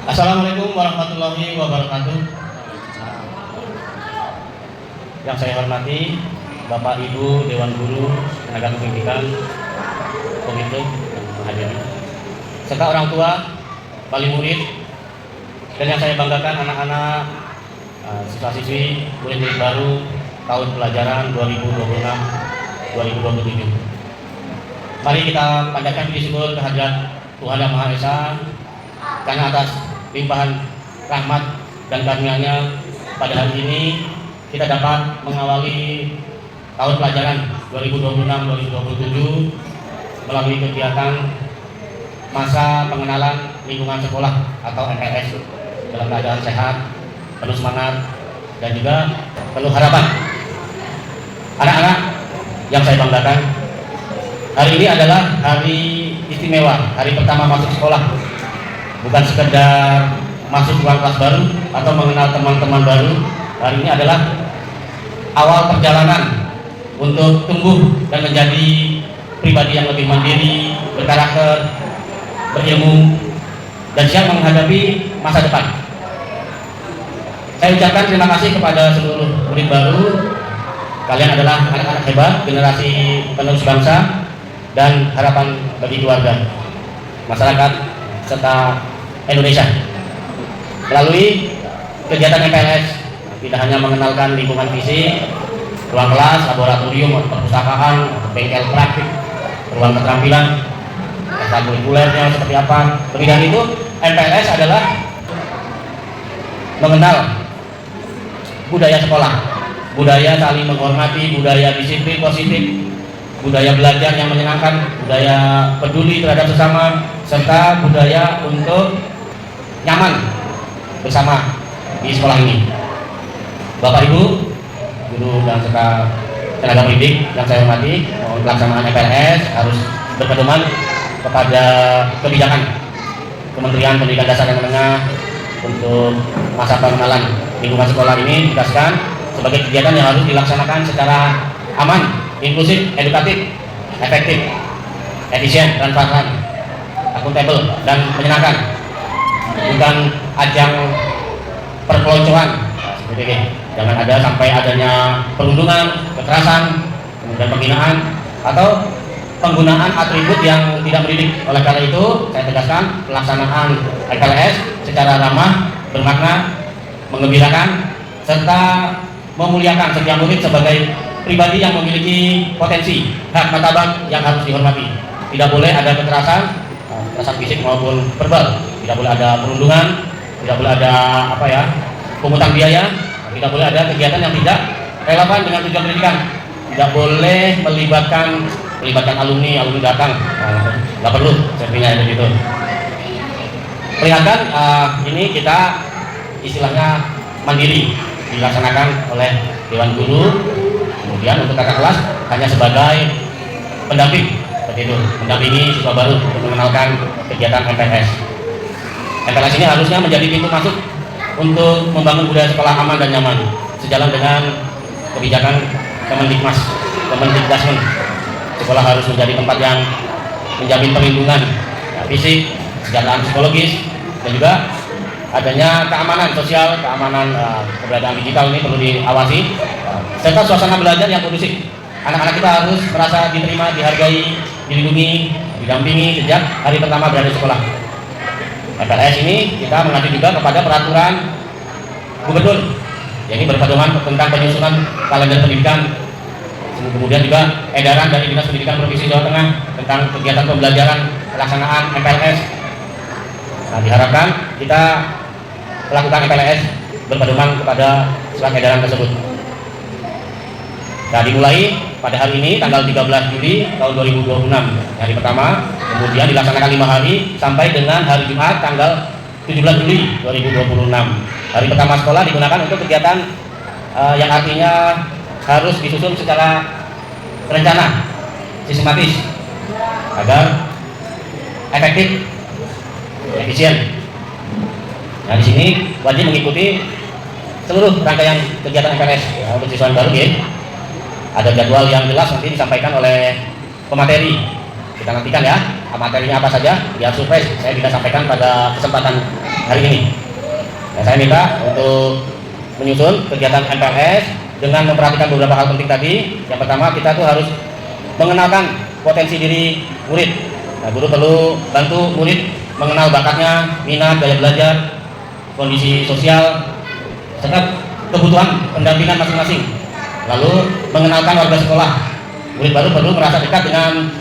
Assalamualaikum warahmatullahi wabarakatuh. Yang saya hormati Bapak Ibu Dewan Guru, tenaga pendidikan, komite yang hadir, serta orang tua, wali murid, dan yang saya banggakan anak-anak siswa-siswi murid-murid baru tahun pelajaran 2026-2027. Mari kita panjatkan puji syukur kehadirat Tuhan Yang Maha Esa karena atas limpahan rahmat dan karunia-Nya pada hari ini kita dapat mengawali tahun pelajaran 2026-2027 melalui kegiatan masa pengenalan lingkungan sekolah atau MPLS dalam keadaan sehat, penuh semangat, dan juga penuh harapan. Anak-anak yang saya banggakan, hari ini adalah hari istimewa, hari pertama masuk sekolah. Bukan sekedar masuk ruang kelas baru atau mengenal teman-teman baru. Hari ini adalah awal perjalanan untuk tumbuh dan menjadi pribadi yang lebih mandiri, berkarakter, berilmu, dan siap menghadapi masa depan. Saya ucapkan terima kasih kepada seluruh murid baru. Kalian adalah anak-anak hebat, generasi penerus bangsa dan harapan bagi keluarga, masyarakat, serta Indonesia. Melalui kegiatan MPLS tidak hanya mengenalkan lingkungan fisik, ruang kelas, laboratorium, perpustakaan, bengkel praktik, ruang keterampilan, ekstrakurikulernya seperti apa. Lebih dari itu, MPLS adalah mengenal budaya sekolah, budaya saling menghormati, budaya disiplin positif, budaya belajar yang menyenangkan, budaya peduli terhadap sesama, serta budaya untuk nyaman bersama di sekolah ini. Bapak Ibu, guru dan serta tenaga pendidik yang saya hormati, pelaksanaan MPLS harus berpedoman kepada kebijakan Kementerian Pendidikan Dasar dan Menengah untuk masa pengenalan lingkungan sekolah ini ditegaskan sebagai kegiatan yang harus dilaksanakan secara aman, inklusif, edukatif, efektif, efisien, transparan, akuntabel, dan menyenangkan. Bukan ajang perpeloncoan seperti ini. Jangan ada sampai adanya perundungan, kekerasan, kemudian penghinaan atau penggunaan atribut yang tidak mendidik. Oleh karena itu, saya tegaskan pelaksanaan MPLS secara ramah, bermakna, menggembirakan, serta memuliakan setiap murid sebagai pribadi yang memiliki potensi, hak martabat yang harus dihormati. Tidak boleh ada kekerasan fisik maupun verbal, tidak boleh ada perundungan, tidak boleh ada pungutan biaya, tidak boleh ada kegiatan yang tidak relevan dengan tujuan pendidikan, tidak boleh melibatkan alumni datang, nggak perlu sepertinya begitu. Perlihatkan ini kita istilahnya mandiri dilaksanakan oleh Dewan Guru, kemudian untuk kakak kelas hanya sebagai pendamping seperti itu, mendampingi siswa baru untuk mengenalkan kegiatan MPLS. MPLS ini harusnya menjadi pintu masuk untuk membangun budaya sekolah aman dan nyaman, sejalan dengan kebijakan Kemendikbudristek. Sekolah harus menjadi tempat yang menjamin perlindungan fisik, kesejahteraan psikologis, dan juga adanya keamanan sosial, keamanan keberadaan digital ini perlu diawasi, serta suasana belajar yang kondusif. Anak-anak kita harus merasa diterima, dihargai, dilindungi, didampingi sejak hari pertama berada di sekolah. MPLS ini kita mengacu juga kepada peraturan gubernur, yang ini berpedoman tentang penyusunan kalender pendidikan, kemudian juga edaran dari Dinas Pendidikan Provinsi Jawa Tengah tentang kegiatan pembelajaran pelaksanaan MPLS. Nah, diharapkan kita melakukan MPLS berpedoman kepada surat edaran tersebut. Nah, dimulai pada hari ini tanggal 13 Juli tahun 2026, hari pertama, kemudian dilaksanakan 5 hari sampai dengan hari Jumat tanggal 17 Juli 2026. Hari pertama sekolah digunakan untuk kegiatan yang artinya harus disusun secara terencana, sistematis, agar efektif, efisien. Nah, di sini wajib mengikuti seluruh rangkaian kegiatan MPLS untuk siswa baru ya. Ada jadwal yang jelas nanti disampaikan oleh pemateri. Kita nantikan ya, materinya apa saja, biar surprise. Saya bisa sampaikan pada kesempatan hari ini. Nah, saya minta untuk menyusun kegiatan MPLS dengan memperhatikan beberapa hal penting tadi. Yang pertama, kita tuh harus mengenalkan potensi diri murid. Nah, guru perlu bantu murid mengenal bakatnya, minat, gaya belajar, kondisi sosial, serta kebutuhan pendampingan masing-masing. Lalu mengenalkan warga sekolah. Murid baru perlu merasa dekat dengan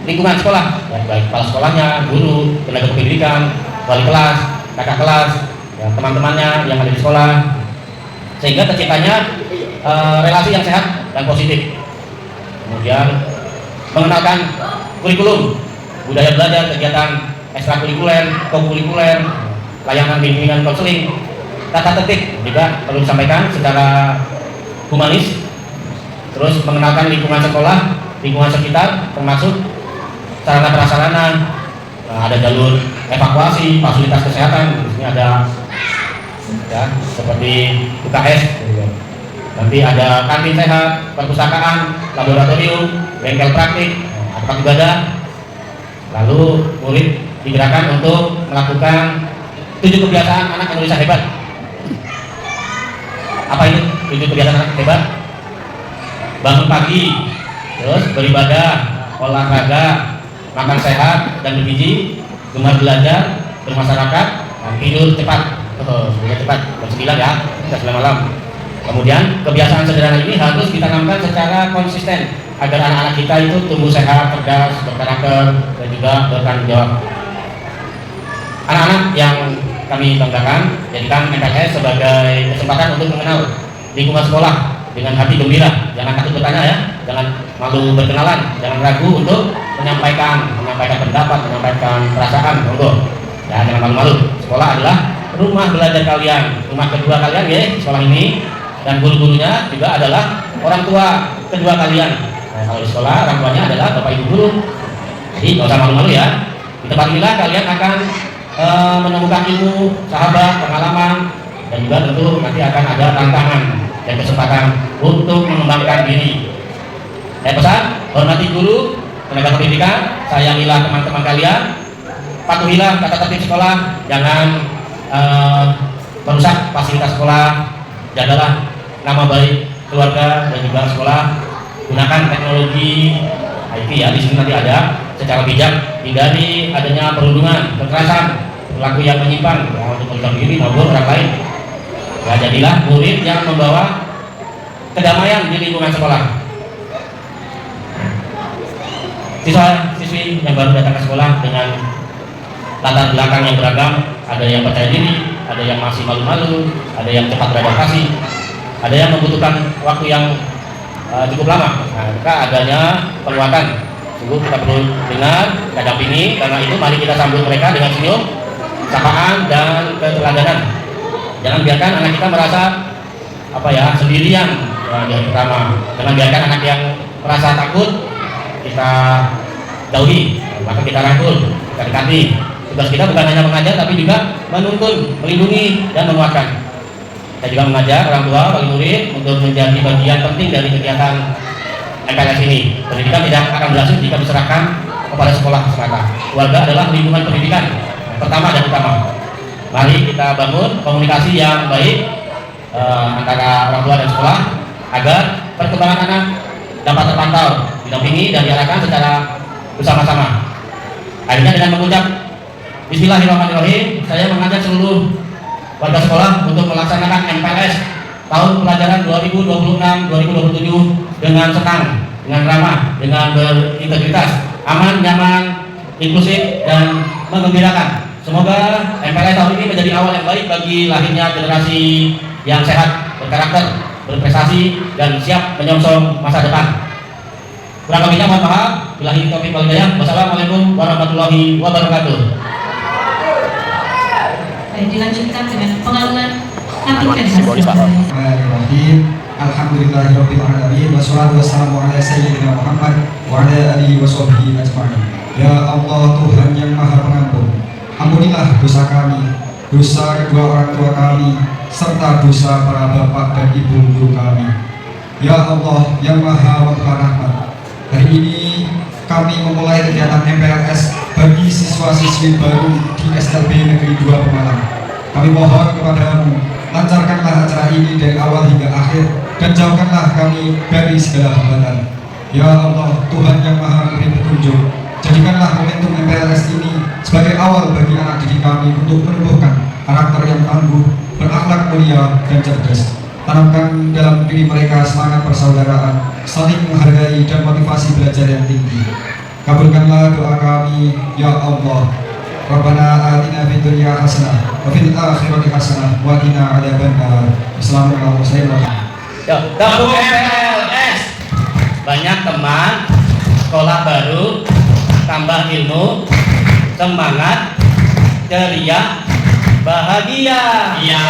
lingkungan sekolah, ya, baik kepala sekolahnya, guru, tenaga kependidikan, wali kelas, kakak kelas, ya, teman-temannya yang ada di sekolah, sehingga terciptanya relasi yang sehat dan positif. Kemudian mengenalkan kurikulum, budaya belajar, kegiatan ekstrakurikuler, kokurikuler, layanan bimbingan konseling, tata tertib juga perlu disampaikan secara humanis. Terus mengenalkan lingkungan sekolah, lingkungan sekitar, termasuk sarana prasarana, ada jalur evakuasi, fasilitas kesehatan, di sini ada ya, seperti UKS, nanti ada kantin sehat, perpustakaan, laboratorium, bengkel praktik, tempat ibadah. Lalu murid digerakkan untuk melakukan 7 kebiasaan anak Indonesia hebat. Apa itu 7 kebiasaan anak hebat? Bangun pagi, terus beribadah, olahraga, makan sehat dan bergizi, gemar belajar, bermasyarakat, tidur cepat. Sudah cepat, jam 9 ya, jam 9 malam. Kemudian kebiasaan sederhana ini harus ditanamkan secara konsisten agar anak-anak kita itu tumbuh sehat, cerdas, berkarakter, dan juga bertanggung jawab. Anak-anak yang kami banggakan, jadikan MPLS sebagai kesempatan untuk mengenal lingkungan sekolah dengan hati gembira. Jangan takut bertanya ya, jangan malu berkenalan, jangan ragu untuk menyampaikan pendapat, menyampaikan perasaan. Monggo, ya, jangan malu-malu. Sekolah adalah rumah belajar kalian, rumah kedua kalian ya, sekolah ini, dan guru-gurunya juga adalah orang tua kedua kalian. Nah, kalau di sekolah orang tuanya adalah bapak ibu guru. Jadi nggak usah malu-malu ya. Di tempat inilah kalian akan menemukan ilmu, sahabat, pengalaman, dan juga tentu nanti akan ada tantangan dan kesempatan untuk mengembangkan diri. Saya pesan, hormati guru, tenaga pendidikan, sayangilah teman-teman kalian, patuhilah tata tertib sekolah, jangan merusak fasilitas sekolah, jagalah nama baik keluarga dan juga sekolah, gunakan teknologi IT ya, di sini nanti ada secara bijak, hindari adanya perundungan, kekerasan, perilaku yang menyimpang untuk melindungi diri maupun orang lain. Ya, jadilah murid yang membawa kedamaian di lingkungan sekolah. Siswa-siswi yang baru datang ke sekolah dengan latar belakang yang beragam, ada yang percaya diri, ada yang masih malu-malu, ada yang cepat beradaptasi, ada yang membutuhkan waktu yang cukup lama. Nah, maka adanya penguatan. Sungguh kita perlu dengar, kita dampingi. Karena itu mari kita sambut mereka dengan senyum, sapaan dan keteladanan. Jangan biarkan anak kita merasa sendirian di hari pertama. Jangan biarkan anak yang merasa takut kita jauhi, maka kita rangkul, kita dekati. Tugas kita bukan hanya mengajar, tapi juga menuntun, melindungi, dan menguatkan. Kita juga mengajar orang tua, wali murid untuk menjadi bagian penting dari kegiatan MPLS ini. Pendidikan tidak akan berhasil jika diserahkan kepada sekolah semata. Keluarga adalah lingkungan pendidikan pertama dan utama. Mari kita bangun komunikasi yang baik antara orang tua dan sekolah agar perkembangan anak dapat terpantau, didampingi dan diarahkan secara bersama-sama. Akhirnya dengan mengucap Bismillahirrahmanirrahim, saya mengajak seluruh warga sekolah untuk melaksanakan MPLS tahun pelajaran 2026-2027 dengan tenang, dengan ramah, dengan berintegritas, aman, nyaman, inklusif, dan menggembirakan. Semoga MPLS tahun ini menjadi awal yang baik bagi lahirnya generasi yang sehat, berkarakter, berprestasi, dan siap menyongsong masa depan. Kurang lebihnya mohon maaf. Billahi taufiq wal hidayah. Wassalamualaikum warahmatullahi wabarakatuh. Baik, dilanjutkan dengan pengaluan Kapiten Bismillahirrahmanirrahim. Alhamdulillahirabbil alamin wassalatu wassalamu ala sayyidina Muhammad wa ala alihi washabbihi ajmain. Ya Allah, Tuhan yang Maha Pengampun, ampunilah dosa kami, dosa kedua orang tua kami, serta dosa para bapak dan ibu guru kami. Ya Allah yang Maha Rahmat, hari ini kami memulai kegiatan MPLS bagi siswa-siswi baru di SLB Negeri 2 Pemalang. Kami mohon kepadamu, lancarkanlah acara ini dari awal hingga akhir, dan jauhkanlah kami dari segala hambatan. Ya Allah, Tuhan yang Maha Memberi Petunjuk, jadikanlah momentum MPLS ini sebagai awal bagi anak didik kami untuk menumbuhkan karakter yang tangguh, berakhlak mulia, dan cerdas. Tanamkan dalam diri mereka semangat persaudaraan, saling menghargai, dan motivasi belajar yang tinggi. Kabulkanlah doa kami, ya Allah. Rabbana atina fid dunya hasanah wa fil akhirati hasanah wa qina adzabannar. Assalamualaikum warahmatullahi wabarakatuh. Yuk, gabung MPLS. Banyak teman, sekolah baru, tambah ilmu, semangat, ceria, bahagia. Iya.